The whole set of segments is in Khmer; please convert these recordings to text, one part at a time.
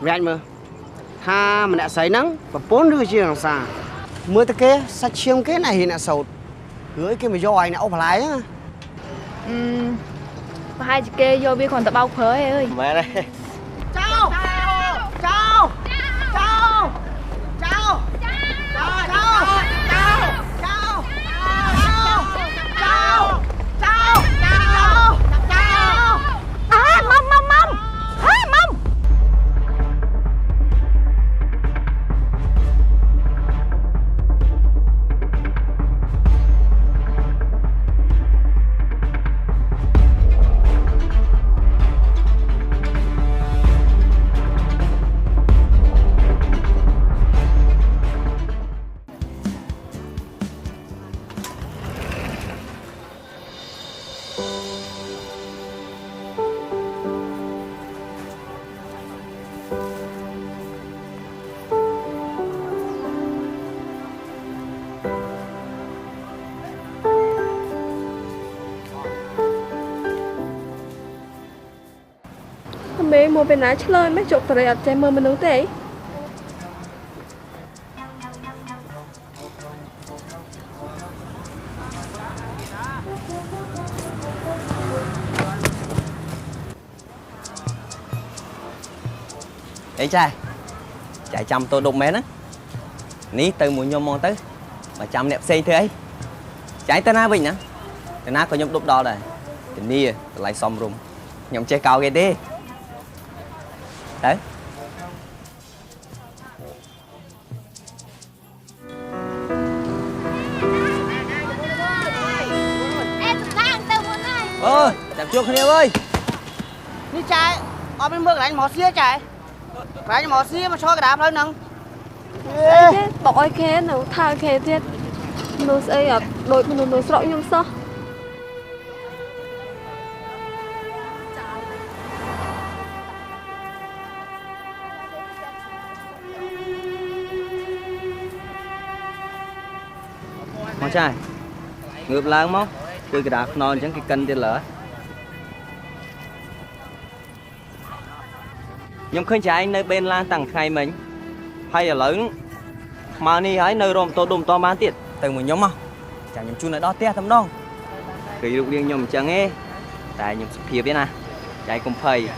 Vậy mà tha mà đã xảy nắng và 4 đứa chiều xa mưa tới kia sao chiêm cái này thì là sầu gửi cái mà do anh ốc lái á và hai chị kê vô bia còn tập bao khớ ơi về đây chào chào chào chào chào mấy mua bên ná chơi mấy chục tờ ở trái mơ mình đúng thế Ê trai chạy chăm tôi đụng mến á ní từ mùi nhôm mong tới mà chăm nẹp xây thế ấy chạy tới na bình á tới na có nhôm đúc đo đây thì nia lại xong rung nhom chơi cao ghê đi đấy ơi chạm chuột anh em ơi đi chạy ở bên mưa anh mò xía chạy phải mò xía mà cho cái đám lên nâng bỏ ai khé nào tha khé thiệt nó sẽ ở đội mình nó sợ nhung sao Mong trai ngược lại mong cứ cái đạp non chẳng cái cân tiền lỡ nhưng khơi trái nơi bên lan tặng khai mình hay là lớn mà ni ấy nơi rôm tô đùm to bán tiền từ một nhóm không chả nhóm chu này đó tia thấm đông cứ đụng điên nhóm chẳng nghe tại nhóm phía bên này trái cùng phầy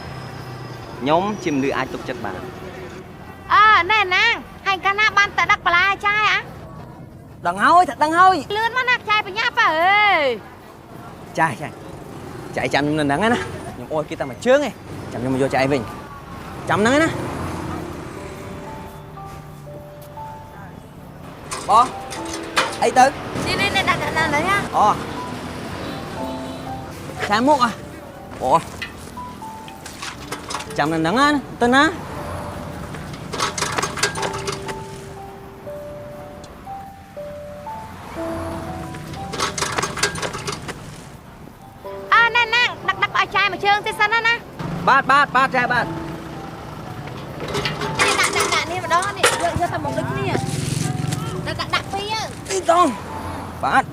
nhóm chìm nữ ai tục chất bạn nè nàng hành ca na ban tại đặc bà trai á đằng hôi thật đằng hôi lươn mà nạc trai phải nhá bà ơi chạy chạy chăm lần đắng á nhưng ôi kia ta mà trước này chăm nhưng mà vô chạy mình chăm nắng á bó ấy tư đi đặt đấy nhá trái mốc à ủa chăm lần đắng á tên á nè nàng đặt bà trai mà trương thế sân á nè bát trai bát đặt đi vào đó nè đưa tao một đứt nè đặt phi á đi tông bát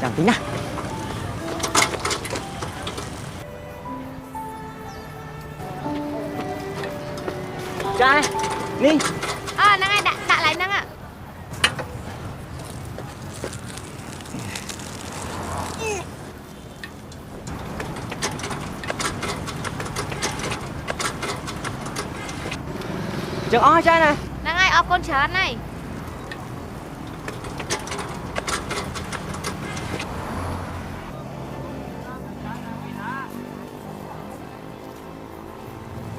chẳng tính à trai đi nàng ơi đặt lại nàng ạ Chừng oi trai này nàng ơi ốc con chán này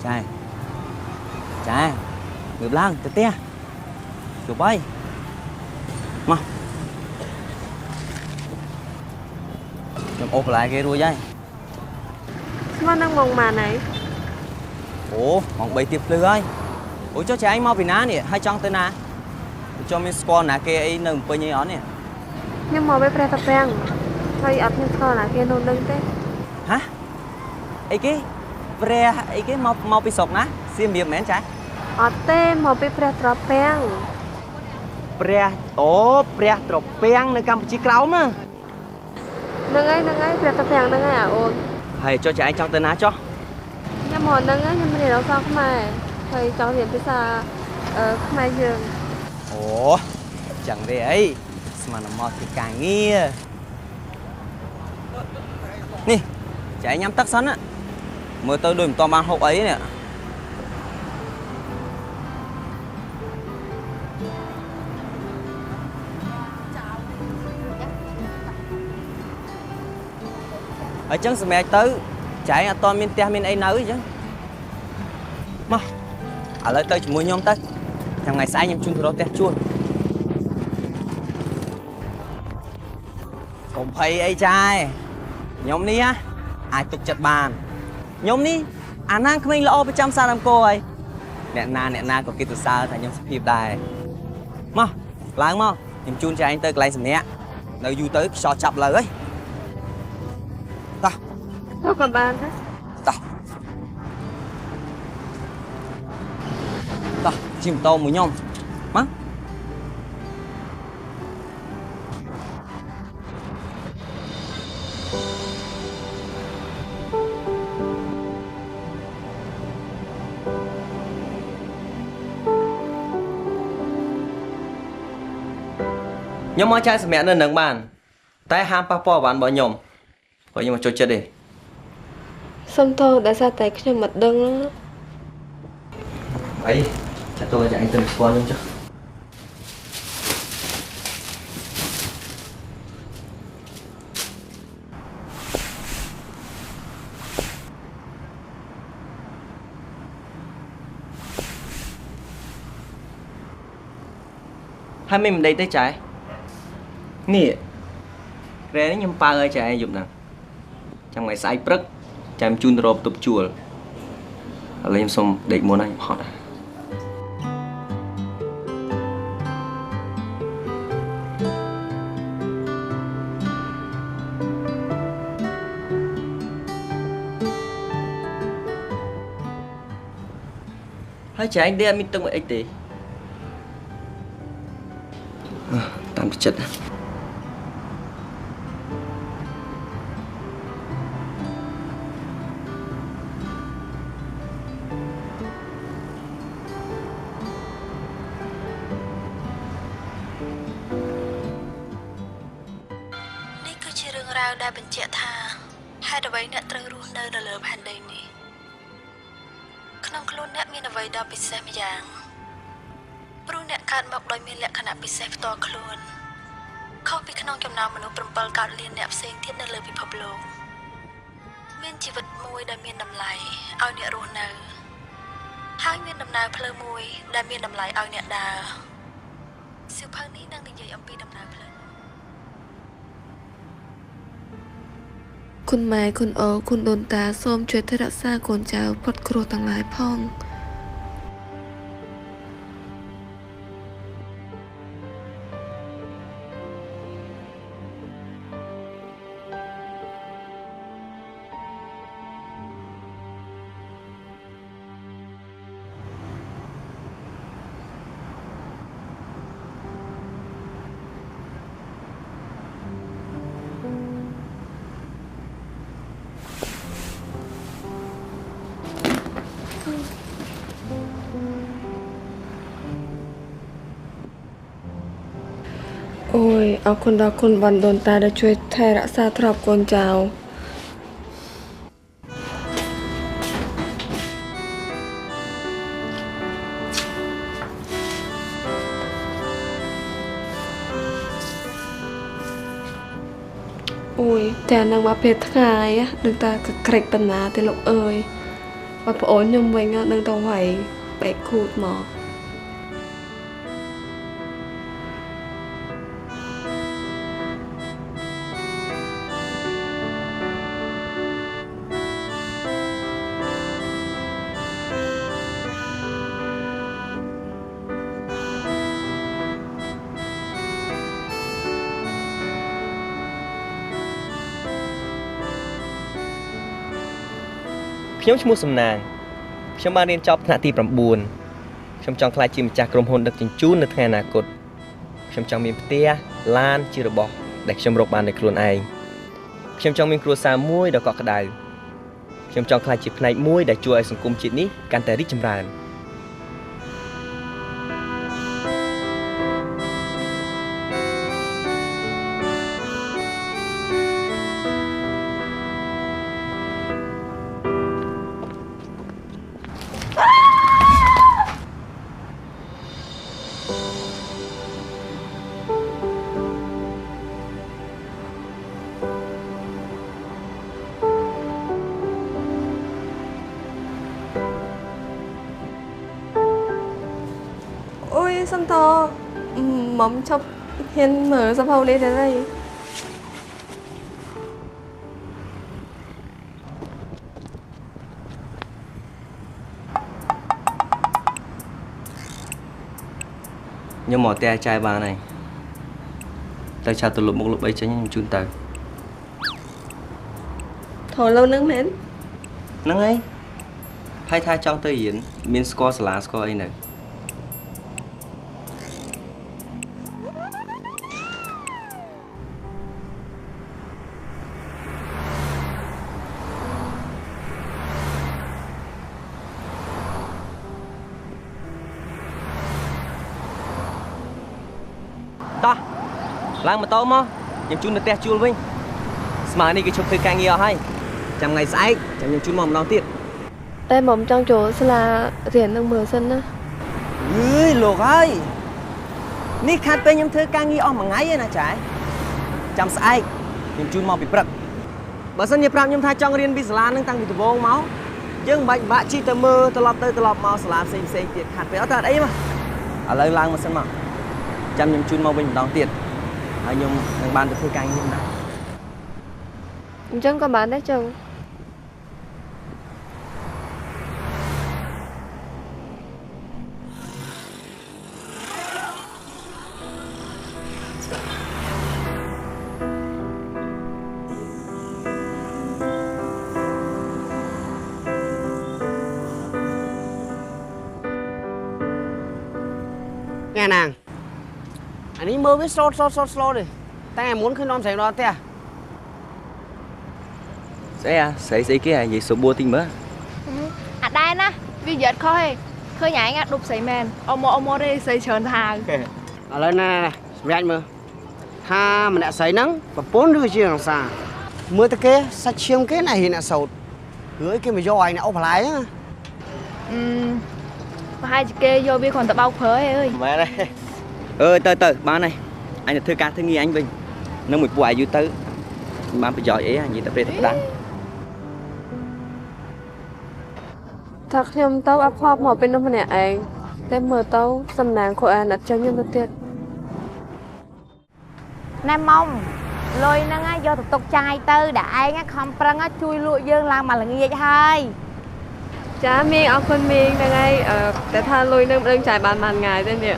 trai người lang tê tê chụp bay mà chụp ốp lại cái đuôi dây mà đang mong mà này ủa mong bay tiếp lừa ơi ủa cho anh mau bị ná nè hai trong tên à cho mình score nè cái ấy nâng bao nhiêu nè nhưng mà bây giờ tập bèn hay ấp như thơ là cái nôn đừng thế hả ấy cái mau bị sọc ná xiêm miệng mến trái ở tên mà bây giờ tập bèn pre trộp bèn nơi Campuchia kéo mà nâng ấy việc tập hàng nâng ấy à ôn hay cho chị anh trong tên á cho nhưng mà nâng ấy nhưng mà để đâu sao không mày thầy cháu hiện bây giờ không ai dừng ủa chẳng thế ấy mà nó mò thì càng nghe nè chị anh nhắm tắt sẵn á mới tới đùm to ban hộp ấy nè ở chân xe mẹ tới chạy à to miên te miên ấy nấu chứ mà à lấy tới chỉ mua nhom tới thằng ngày sai nhầm chung từ đó te chua cũng phải ấy trai nhóm ní á ai tục chặt bàn nhóm ní anh đang không loไปจำ sao làm cô ấy nè na có kia từ xa thành nhóm sắp hiệp đài mà láng mà nhầm chung cho anh tới cái sầm nè nơi du tới so chập lời ấy ta sao còn bàn thế ta ta chim to mũi nhom má nhóm mới trai mẹ nên nâng bàn tay ham papa bạn bỏ nhom coi như mà cho chết đi xong thôi đã ra tay cái mặt đưng ấy cho tôi cho anh từng qua luôn chứ hai mình đây tới trái nè rẽ nhưng pa ơi trái dùng nè trong ngày sai prất chăm chun rộp tục chùa lên xong định muốn anh họ hai trái anh đem mình từng vậy tí tạm chấtได้เป็นเจ้าท่าให้ดาวไว้เนี่ยตรึงรู้เนินเลือแผ่นใดนี้ขนมคลุนเนี่ยมีเอาไว้ดาวปิดเซมอย่างปรุงเนี่ยการบอกโดยมีแหละขณะปิดเซฟตัวคลุนเข้าไปขนมจำนำมนุษย์ปรุงเปิลการเรียนเนี่ยเสียงเทียบในเลยพิภพโลกเมียนชีวิตมวยได้เมียนดำไหลเอาเนี่ยรู้เนินห้างเมียนดำนาเพลมวยได้เมียนดำไหลเอาเนี่ยดาสิวพังนี้นั่งในใหญ่อมปีดำนาเพลคุณไม้คุณโอคุณโดนตาส้มช่วยเทระซาโกนเจ้าพดครัวต่างหลายพ่องโอ้ยเอาคนรักคนบันโดนตาได้ช่วยแทระซาทรับโกนเจ้าโอ้ยแต่นางมาเพชรทายอะดึงตากระเกรกปัญหาแต่ลูกเอ๋ยว่าพระโอนยมไว้งะดึงตาไหวแบกขูดหมอខ្ញុំឈ្មោះសំណាងខ្ញុំបានរៀនចប់ថ្នាក់ទី9ខ្ញុំចង់ក្លាយជាម្ចាស់ក្រុមហ៊ុនដឹកជញ្ជូននៅថ្ងៃអនាគតខ្ញុំចង់មានផ្ទះឡានជារបស់ដែលខ្ញុំរកបានដោយខ្លួនឯង ខ្ញុំចង់មានគ្រួសារមួយដ៏កក់ក្ដៅខ្ញុំចង់ក្លាយជាផ្នែកមួយដែលជួយឲ្យសង្គមជាតិនេះកាន់តែរីកចម្រើនសុំតមុំឈប់ហ៊ានមើលសភៅនេះទៅហើយខ្ញុំមកតែចាយបានហើយតែឆាទៅលុបមុខលុបអីចេញខ្ញុំជូនទៅថតlâuនឹងមែនហ្នឹងហើយហើយថាចង់ទៅរៀនមានស្គាល់សាលាស្គាល់អីនៅតោះឡើងម៉ូតូមកខ្ញុំជូនទៅផ្ទះជួលវិញស្មើនេះគេឈប់ធ្វើការងារអស់ហើយចាំថ្ងៃស្អែកចាំខ្ញុំជូនមកម្ដងទៀតតែមុំចង់ចូលសាលារៀននឹងមើលសិនណាអើយលោកហើយនេះខាត់ពេលខ្ញុំធ្វើការងារអស់មួយថ្ងៃឯណាចាចាំស្អែកខ្ញុំជូនមកពីព្រឹកបើសិនជាប្រាប់ខ្ញុំថាចង់រៀនពីសាលានឹងតាំងពីដំបូងមកយើងមិនបាច់ជិះទៅមើលត្រឡប់ទៅត្រឡប់មកសាលាផ្សេងទៀតខាត់ពេលអត់តែអីមកឥឡូវឡើងមកសិនមកចាំខ្ញុំជូនមកវិញម្ដងទៀតហើយខ្ញុំនឹងបានទៅធ្វើការងារណាអញ្ចឹងក៏បានដែរចឹងnghe nàng anh ấy mơ với slow đi tay này muốn khi non xảy đó tè Sẽ cái gì số bua tinh mớ đây nè vì giật khơi khơi nhảy ngắt đục sấy mền ông đây sấy trơn hàng ở đây này với anh mơ ha mình đã sấy nắng và 4 đứa chia làm sao mưa tới kia sao chiêm cái này thì là sầu gửi cái mà do anh là ốc lái á hai chị kê vô bi còn tập bao phớ ơi mẹ đây từ ba này anh là thư ca thư nghi anh Vinh nó một buổi vui tới ba phải giỏi ấy anh gì tập về tập đá ថាខ្ញុំទៅអត់ខប់មកពេលនោះម្នាក់ឯងតែមើលទៅសំណាងខ្លួនឯងអត់ចឹងខ្ញុំទៅទៀតណែម៉ំលុយហ្នឹងយកទៅទុកចាយទៅដែលឯងខំប្រឹងជួយលក់យើងឡើងមកល្ងាចហើយចាមីងអរគុណមីងហ្នឹងហើយតែថាលុយហ្នឹងមិនដឹងចាយបានប៉ុន្មានថ្ងៃទេនេះ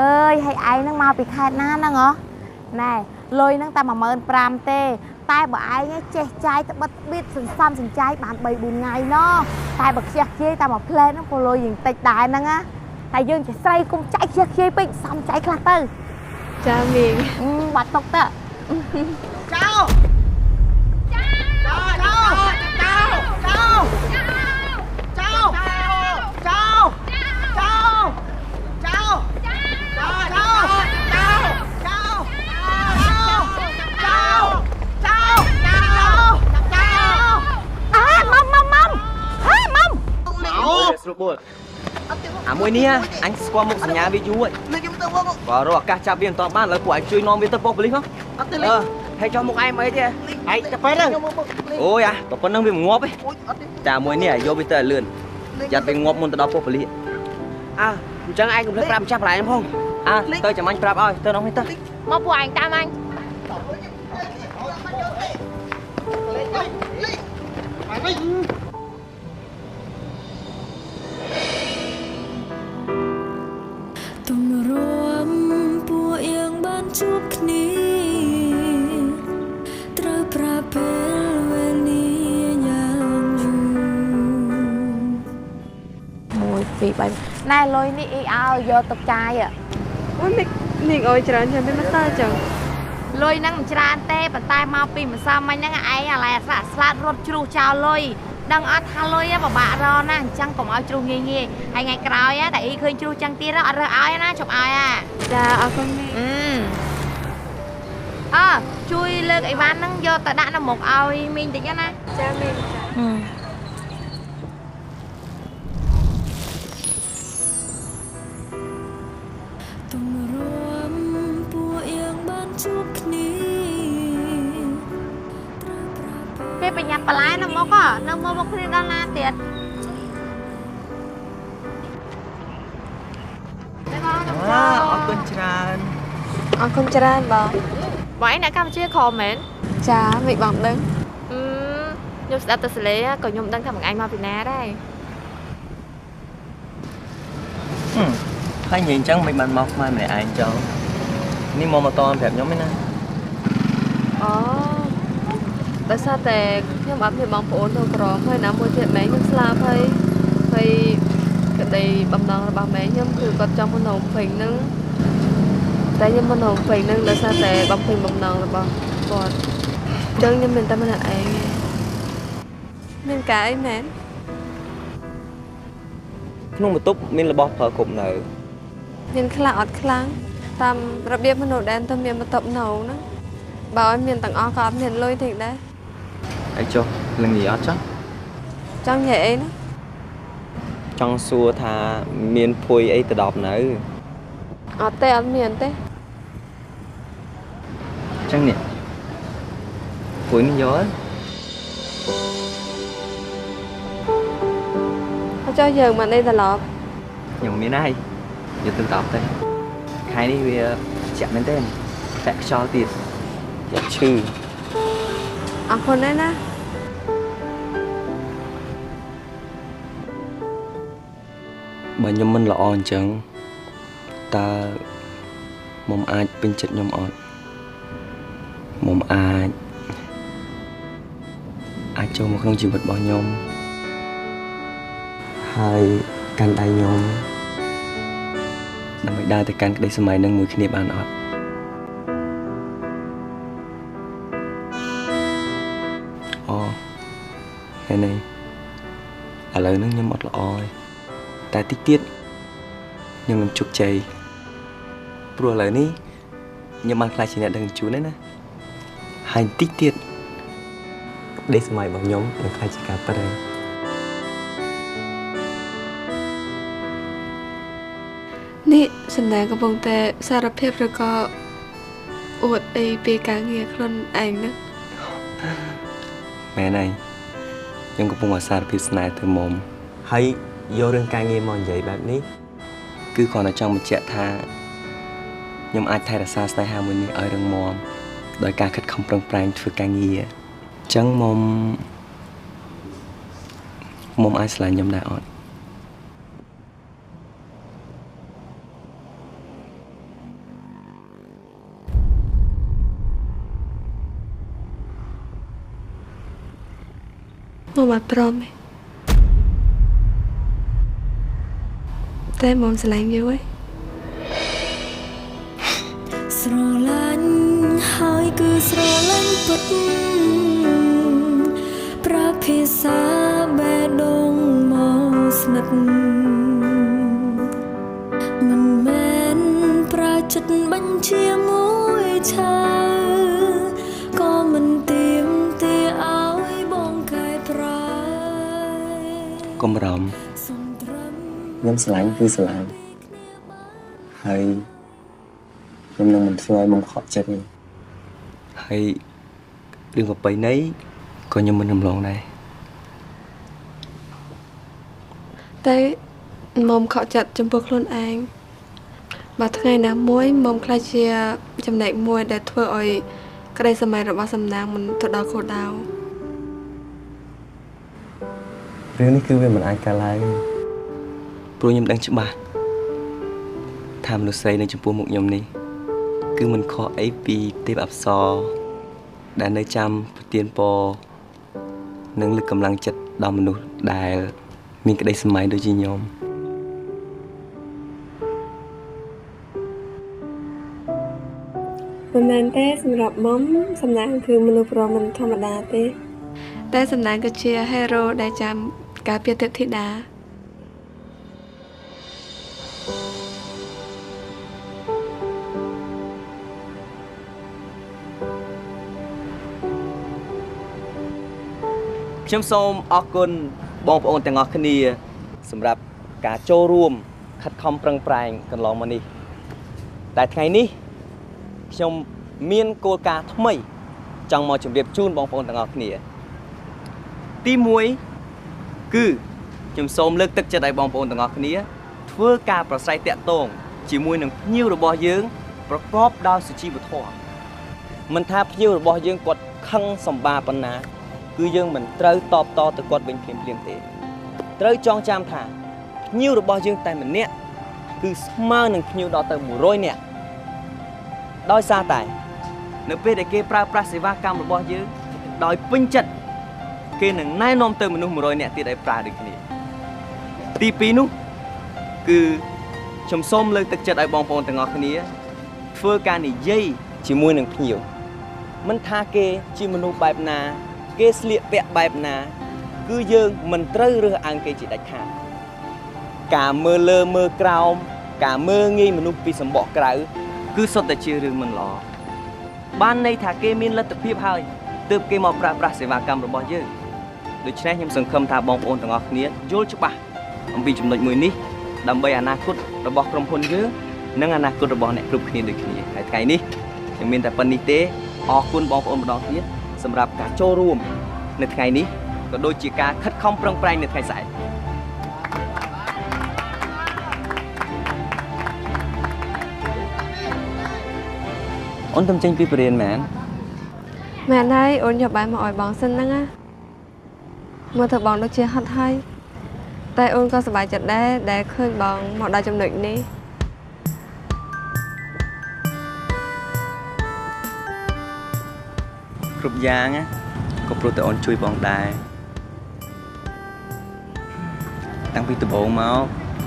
អើយហើយឯងហ្នឹងមកពីខេត្តណាហ្នឹងហ៎ណែលុយហ្នឹងតែ 15000 ទេតែបើឯងចេះចាយទៅបិទបៀតសន្សំសំចៃបាន 3-4 ថ្ងៃណោះតែបើខ្ជះខ្ជាយតែមួយផ្លែហ្នឹងពលុយយើងតិចដែរហ្នឹងណាតែយើងចេះស្រីគុំចាយខ្ជះខ្ជាយពេកសំចៃខ្លះទៅចាមីងបាត់ទុកទៅចៅមួយនេះអញស្គាល់មុខសញ្ញាវាយូរហើយបើរកឱកាសចាប់វាមិនតបានឥឡូវពួកឯងជួយនាំវាទៅប៉ុស្តិ៍ប៉ូលីសមកអត់ទៅលេងហើយចុះមុខឯងមិនអីទេឯងទៅពេលហ្នឹងអូយតែប៉ុណ្្នឹងវាមិនងាប់ទេចាមួយនេះយកវាទៅឲ្យលឿនយ៉ាត់វាងាប់មុនទៅដល់ប៉ុស្តិ៍ប៉ូលីសអញ្ចឹងឯងកុំភ្លេចប្រាប់ម្ចាស់បន្លែផងទៅចាំអញប្រាប់ឲ្យទៅនោះទៅមកពួកឯងតាមអញទំរួមពួកយើងបានជួបគ្នាត្រូវប្រើពេលវេលាយ៉ាងយូរ1 2 3ណែលុយនេះអីឲ្យយកទុកចាយអូយមីងអើយច្រើនចាំមិនទៅចឹង លុយហ្នឹងមិនច្រើនទេប៉ុន្តែមកពីម្សិលមិញហ្នឹងឯងអាឡែស្លាត់រត់ជ្រុះចោលលុយដឹងអត់ថាលុយពិបាករកណាអញ្ចឹងកុំឲ្យជ្រុះងាយហើយថ្ងៃក្រោយតែអ៊ីឃើញជ្រុះចឹងទៀតអត់រើសឲ្យណាជប់ឲ្យចាអរគុណមីជួយលើកអីវ៉ាន់ហ្នឹងយកទៅដាក់នៅមុខឲ្យមីងតិចណាចាមីងទុំរួមពួកយើងបានជួបគ្នាគេប្រញាប់បន្លែនៅមុខនៅមុខគ្នាដល់ណាទៀតអរគុណច្រើនអរគុណច្រើនបងបងឯងអ្នកកម្ពុជាខមមែនចាមីបងដឹងខ្ញុំស្ដាប់ទៅសលេក៏ខ្ញុំដឹងថាបងឯងមកពីណាដែរហើយនិយាយអញ្ចឹងមិនបានមកខ្មែរម្នាក់ឯងចុះនេះមកតប្រាប់ខ្ញុំទេណាដោយសារតែខ្ញុំអត់មានបងប្អូននៅក្រមហើយណាមួយទៀតម៉ែខ្ញុំស្លាប់ហើយក្តីបំណងរបស់ម៉ែខ្ញុំគឺគាត់ចង់មកនៅភ្នំហ្នឹងតែខ្ញុំមកនៅភ្នំហ្នឹងដោយសារតែបំពេញបំណងរបស់គាត់អញ្ចឹងខ្ញុំមានតែម្នាក់ឯងមានកាយមែនក្នុងបន្ទប់មានរបស់ប្រើគ្រប់នៅមានខ្លះអត់ខ្លាំងតាមរបៀបមនុស្សដែលទៅមានបន្ទប់នៅហ្នឹងបើឲ្យមានទាំងអស់ក៏អត់មានលុយទេដែរអីចុះលងីអត់ចុះចង់និយាយអីណាចង់សួរថាមានភួយអីទៅដល់នៅអត់ទេអត់មានទេចឹងនេះភួយនេះយកអត់ចុះយើងមកនេះត្រឡប់ខ្ញុំមានហើយយកទៅតបទៅខែនេះវាចាក់មែនទេតែខ្យល់ទៀតយ៉ាឈឺអរគុណណាបើខ្ញុំមិនល្អអញ្ចឹងតើមុំអាចពេញចិត្តខ្ញុំអត់មុំអាចចូលមកក្នុងជីវិតរបស់ខ្ញុំហើយកាន់ដៃខ្ញុំដើម្បីដើរទៅកាន់ក្តីសម័យនឹងមួយគ្នាបានអត់ហើយនេះឥឡូវហ្នឹងខ្ញុំអត់ល្អទេតែតិចទៀតខ្ញុំនឹងជោគជ័យព្រោះឥឡូវនេះខ្ញុំបានខ្លាចជាអ្នកដឹកជញ្ជូនហើយណាហើយតិចទៀតក្តីសម័យរបស់ខ្ញុំនឹងខ្លាចជាការពិតហើយនេះសំណាងកំពុងតែសារភាពឬក៏អួតអីពីការងារខ្លួនឯងហ្នឹងមែនហើយខ្ញុំកំពុងអាសារភាពស្នេហ៍ទៅមុំហើយយករឿងការងារមកនិយាយបែបនេះគឺគ្រាន់តែចង់បញ្ជាក់ថាខ្ញុំអាចថែរក្សាស្នេហាមួយនេះឲ្យរឹងមាំដោយការខិតខំប្រឹងប្រែងធ្វើការងារអញ្ចឹងមុំអាចស្រឡាញ់ខ្ញុំដែរអត់មុំអត់ព្រមទេតែមុំស្រឡាញ់យូរហើយស្រឡាញ់ហើយគឺស្រឡាញ់ពិតប្រភាសាបេះដូងមកស្និទ្ធមិនមែនប្រើចិត្តបញ្ជាមួយឆាក៏មិនទៀមទាឲ្យបងកែប្រែកុំរំខ្ញុំស្រឡាញ់គឺស្រឡាញ់ហើយខ្ញុំនឹងមិនធ្វើឲ្យមុំខកចិត្តទេហើយរឿងប្រពៃណីក៏ខ្ញុំមិនរំលងដែរតែមុំខកចិត្តចំពោះខ្លួនឯងបើថ្ងៃណាមួយមុំខ្លាចជាចំណែកមួយដែលធ្វើឲ្យក្តីសម័យរបស់សំណាងមិនទៅដល់គោលដៅរឿងនេះគឺវាមិនអាចកើតឡើងព្រោះខ្ញុំដឹងច្បាស់ថាមនុស្សស្រីនៅចំពោះមុខខ្ញុំនេះគឺមិនខុសអីពីទេពអប្សរដែលនៅចាំប្រទានពរនិងលើកកម្លាំងចិត្តដល់មនុស្សដែលមានក្តីសម័យដូចជាខ្ញុំ មិនមែនទេសម្រាប់មុំសំណាងគឺមនុស្សប្រុសមិនធម្មតាទេតែសំណាងគឺជាហេរ៉ូដែលចាំការពារទេពធីតា ខ្ញុំសូមអរគុណបងប្អូនទាំងអស់គ្នាសម្រាប់ការចូលរួមខិតខំប្រឹងប្រែងកន្លងមកនេះតែថ្ងៃនេះខ្ញុំមានគោលការណ៍ថ្មីចង់មកជម្រាបជូនបងប្អូនទាំងអស់គ្នាទី1គឺខ្ញុំសូមលើកទឹកចិត្តឲ្យបងប្អូនទាំងអស់គ្នាធ្វើការប្រស្រ័យតាក់ទងជាមួយនឹងភ្ញៀវរបស់យើងប្រកបដោយសុជីវធម៌មិនថាភ្ញៀវរបស់យើងគាត់ខឹងសម្បាប៉ុណ្ណាគឺយើងមិនត្រូវតបតទៅគាត់វិញភ្លាមៗទេត្រូវចងចាំថាភ្ញៀវរបស់យើងតែម្នាក់គឺស្មើនឹងភ្ញៀវដល់ទៅ100នាក់ដោយសារតែនៅពេលដែលគេប្រើប្រាស់សេវាកម្មរបស់យើងដោយពេញចិត្តគេនឹងណែនាំទៅមនុស្ស100នាក់ទៀតឲ្យប្រើដូចគ្នាទី2នោះគឺខ្ញុំសូមលើកទឹកចិត្តឲ្យបងប្អូនទាំងអស់គ្នាធ្វើការនិយាយជាមួយនឹងភ្ញៀវមិនថាគេជាមនុស្សបែបណាគេស្លៀកពាក់បែបណាគឺយើងមិនត្រូវរើសអើងគេជាដាច់ខាតការមើលលើមើលក្រោមការមើលងាយមនុស្សពីសម្បកក្រៅគឺសុទ្ធតែជារឿងមិនល្អបានន័យថាគេមានលទ្ធភាពហើយទើបគេមកប្រើប្រាស់សេវាកម្មរបស់យើងដូច្នេះខ្ញុំសង្ឃឹមថាបងប្អូនទាំងអស់គ្នាយល់ច្បាស់អំពីចំណុចមួយនេះដើម្បីអនាគតរបស់ក្រុមហ៊ុនយើងនិងអនាគតរបស់អ្នកគ្រប់គ្នាដូចគ្នាហើយថ្ងៃនេះខ្ញុំមានតែប៉ុណ្្នេះទេអរគុណបងប្អូនម្ដងទៀតសម្រាប់ការចូលរួមនៅថ្ងៃនេះក៏ដូចជាការខិតខំប្រឹងប្រែងនៅថ្ងៃស្អែកអូនទំចេញពីបរិញ្ញាមែនហើយអូនយកបាយមកឲ្យបងសិនហ្នឹងណាមើលទៅបងដូចជាហត់ហើយតែអូនក៏សប្បាយចិត្តដែរដែលឃើញបងមកដល់ចំណុចនេះគ្រប់យ៉ាងក៏ព្រោះតែអូនជួយបងដែរតាំងពីដំបូងមក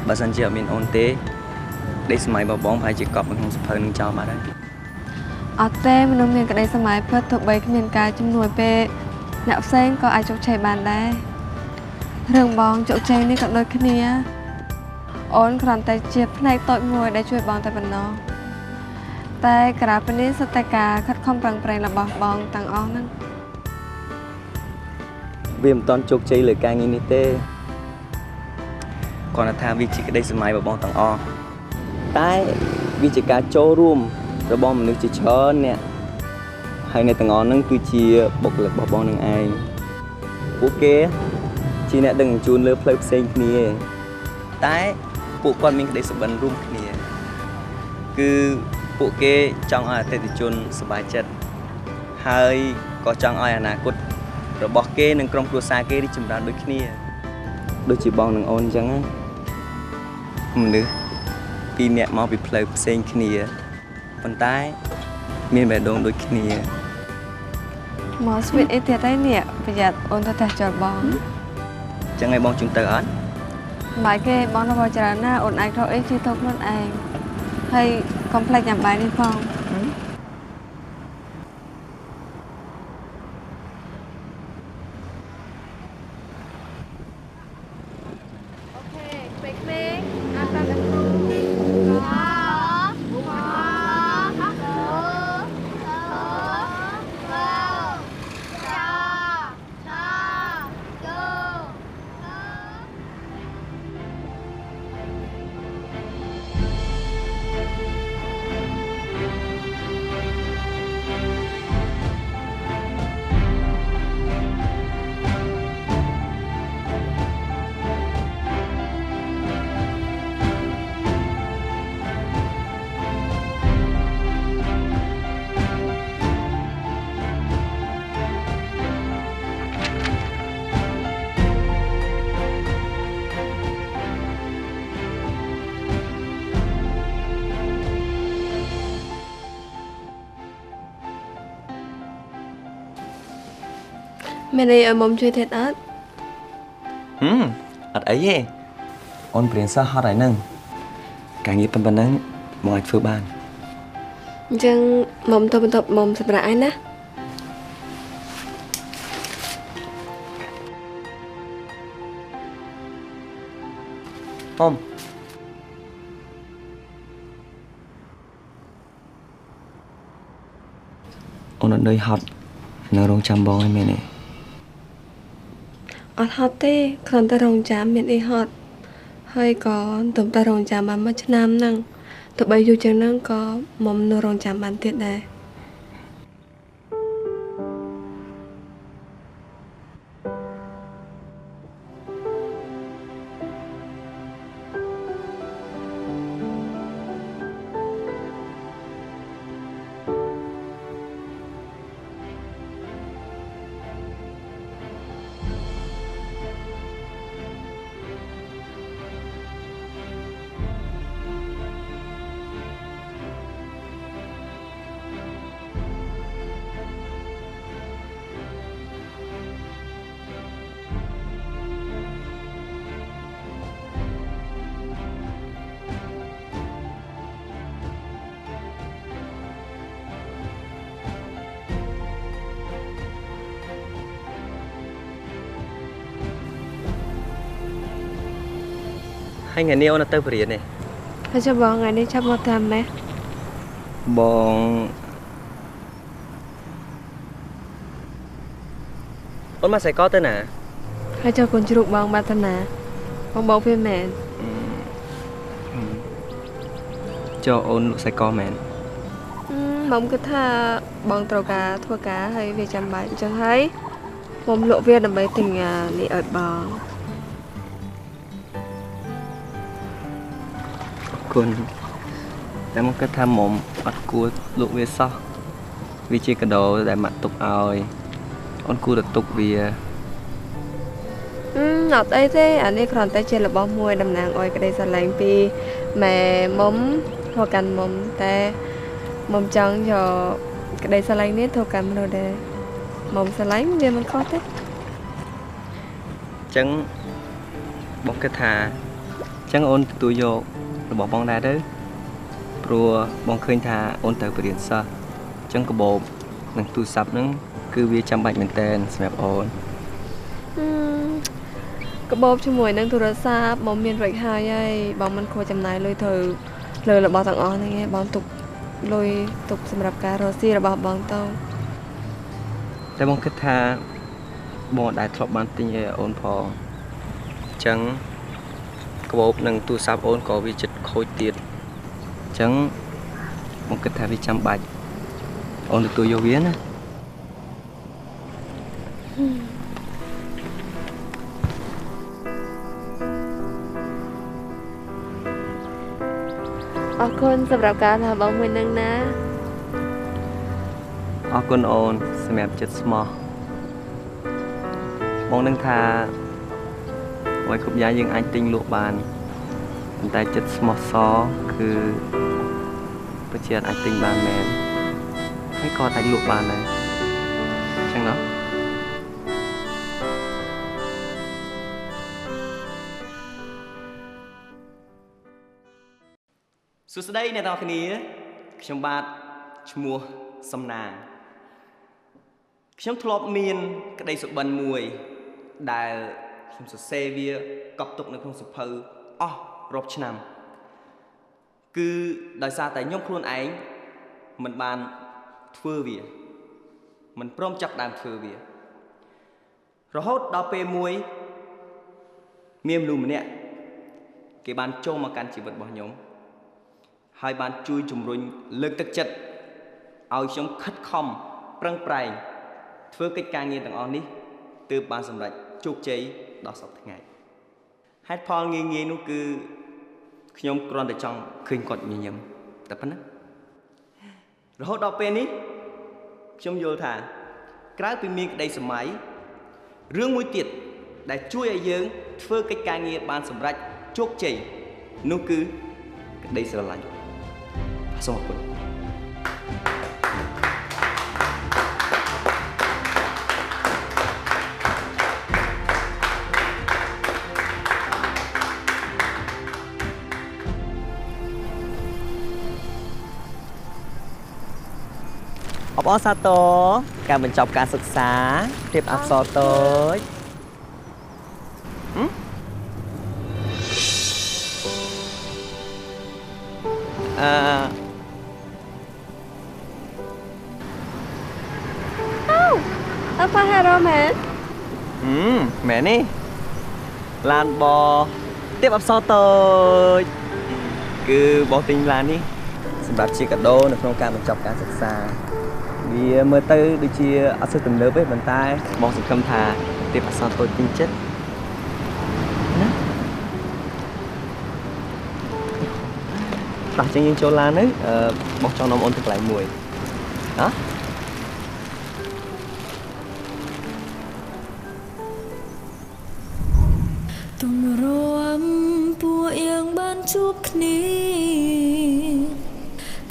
បើសិនជាអត់មានអូនទេក្តីសម័យរបស់បងប្រហែលជាកប់នៅក្នុងសភៅនឹងចោលបាត់ហើយអត់ទេមនុស្សមានក្តីសម័យពិតទោះបីគ្មានការជំនួយពេលអ្នកផ្សេងក៏អាចជោគជ័យបានដែររឿងបងជោគជ័យនេះក៏ដូចគ្នាអូនគ្រាន់តែជាផ្នែកតូចមួយដែលជួយបងតែប៉ុណ្ណោះតែក្រៅពីនេះសុទ្ធតែការខិតខំប្រឹងប្រែងរបស់បងទាំងអស់ហ្នឹងវាមិនតាន់ជោគជ័យលើការងារនេះទេគាត់ថាវាជាក្តីសម័យរបស់បងទាំងអស់តែវាជាការចូលរួមរបស់មនុស្សជាច្រើនអ្នកហើយអ្នកទាំងអស់ហ្នឹងគឺជាបុគ្គលិករបស់បងនឹងឯងពួកគេជាអ្នកដឹកជញ្ជូនលើផ្លូវផ្សេងគ្នាតែពួកគាត់មានក្តីសុបិនរួមគ្នាគឺពួកគេចង់ឲ្យអតិថិជនសប្បាយចិត្តហើយក៏ចង់ឲ្យអនាគតរបស់គេនិងក្រុមគ្រួសារគេរីកចម្រើនដូចគ្នាដូចជាបងនិងអូនអញ្ចឹងណាមនុស្សពីរនាក់មកពីផ្លូវផ្សេងគ្នាប៉ុន្តែមានបេះដូងដូចគ្នាមកស្វីតអីទៀតហើយនេះប្រយ័ត្នអូនទៅតែចោលបងអញ្ចឹងឲ្យបងជុំទៅអត់បាយគេបងទៅច្រើនណាអូនអាចរកអីជិះទៅខ្លួនឯងហើយកុំភ្លេចញ៉ាំបាយនេះផងអូខេក្មេងៗអានតាមគ្រូមានអីឲ្យមុំជួយទៀតអត់អត់អីទេអូនព្រៀនសោះហត់ហើយហ្នឹងការងារប៉ុណ្ណឹងមកអាចធ្វើបាន អញ្ចឹងមុំទៅបន្ទប់មុំសម្រាប់ឯណា Hôm Ôn ở nơi học Nó rong chăm bóng em nè អត់ហត់ទេគ្រាន់តែរងចាំមានអីហត់ហើយក៏ទំតែរងចាំបានមួយឆ្នាំហ្នឹងទោះបីយូរជាងហ្នឹងក៏មុំនៅរងចាំបានទៀតដែរ Hai ngày nay ôn ở tới bể này ហើយចាំបងថ្ងៃនេះចាប់មកតាមម៉េះ Bóng Ôn mà sẽ có tới nè ហើយចូលកូនជ្រូកបងបាត់តាណាបងបងវាមែន Cho ôn sẽ có mẹn មុំគិតថាបងត្រូវការធ្វើការហើយវាចាំបាច់អញ្ចឹងហើយមុំលក់វាដើម្បីទិញនេះឲ្យបង Con Để một cái tham mộng Bắt cua lụa về sau Vì chỉ cái đồ để mặt tục oi Ôn cua được tục vì អត់អីទេអានេះគ្រាន់តែជារបស់មួយតំណាងឲ្យក្តីស្រឡាញ់ពីម៉ែមុំមកកាន់មុំតែមុំចង់យកក្តីស្រឡាញ់នេះទៅកាន់មនុស្សដែរមុំស្រឡាញ់វាមិនខុសទេ Chẳng Bóng cái thà Chẳng ôn tụi vô Rồi bỏ bóng ra đó Rồi bóng khơi thà ôn tới bể điện xa Chẳng có bộ Nâng tụi sắp nâng Cứ vì chăm bạch mình tên Sẽ mẹp ôn កបោបជាមួយនឹងទូរស័ព្ទមកមានរួចហើយហើយបងមិនគួរចំណាយលុយទៅលើរបស់ទាំងអស់ហ្នឹងឯងបងទុកលុយទុកសម្រាប់ការរកស៊ីរបស់បងទៅ តែបងគិតថាបងដែលធ្លាប់បានទិញឲ្យអូនផងអញ្ចឹងក្បោបនឹងទូរស័ព្ទអូនក៏វាចិត្តខូចទៀតអញ្ចឹងបងគិតថាវាចាំបាច់អូនទទួលយកវាណា អរគុណសម្រាប់ការថាបងមួយនឹងណា អរគុណអូនសម្រាប់ចិត្តស្មោះបងនឹងថាអ្វីគ្រប់យ៉ាងយើងអាចទិញលក់បានប៉ុន្តែចិត្តស្មោះសរគឺពិតជាអាចទិញបានមែនហើយក៏អាចលក់បានដែរអញ្ចឹងណោះ សួស្តីអ្នកទាំងអស់គ្នាខ្ញុំបាទឈ្មោះសំណាងខ្ញុំធ្លាប់មានក្តីសុបិនមួយដែលខ្ញុំសរសេរវាកប់ទុកនៅក្នុងសៀវភៅអស់រាប់ឆ្នាំគឺដោយសារតែខ្ញុំខ្លួនឯងមិនបានធ្វើវាមិនព្រមចាប់ដើមធ្វើវារហូតដល់ពេលមួយមានមនុស្សម្នាក់គេបានចូលមកកាន់ជីវិតរបស់ខ្ញុំ ហើយបានជួយជំរុញលើកទឹកចិត្តឲ្យខ្ញុំខិតខំប្រឹងប្រែងធ្វើកិច្ចការងារទាំងអស់នេះទើបបានសម្រេចជោគជ័យដល់សប្តាហ៍ថ្ងៃហេតុផលងាយៗនោះគឺខ្ញុំគ្រាន់តែចង់ឃើញគាត់ញញឹមតែប៉ុណ្ណារហូតដល់ពេលនេះខ្ញុំយល់ថាក្រៅពីមានក្តីសម័យរឿងមួយទៀតដែលជួយឲ្យយើងធ្វើកិច្ចការងារបានសម្រេចជោគជ័យនោះគឺក្តីស្រឡាញ់ សូមអរគុណ អ អបសាទរការបញ្ចប់ការសិក្សារៀបអក្សរតូចអើប៉ាហេរ៉ូមែន មែននេះឡានបទៀបអក្សរតូចគឺបោះទិញឡាននេះសម្រាប់ជាកាដូនៅក្នុងការបញ្ចប់ការសិក្សាវាមើលទៅដូចជាអត់សូវទំនើបទេប៉ុន្តែបងសង្ឃឹមថាទៀបអក្សរតូចពេញចិត្តណាតោះចឹងយើងចូលឡានទៅបងចង់នាំអូនទៅកន្លែងមួយហ៎ ទុំរួមពួកយើងបានជួបគ្នា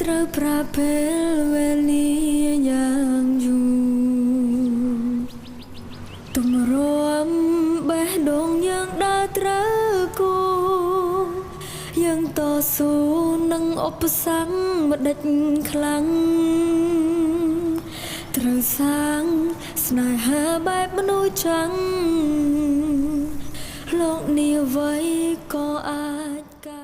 ត្រូវប្រើពេលវេលាយ៉ាងយូរទុំរួមបេះដូងយើងដើរត្រូវគូយើងតស៊ូនឹងឧបសគ្គមិនដេចខ្លាំងត្រូវសាងស្នេហាបែបមនុស្សចាំងលោកនាអ្វីក៏អាចកើត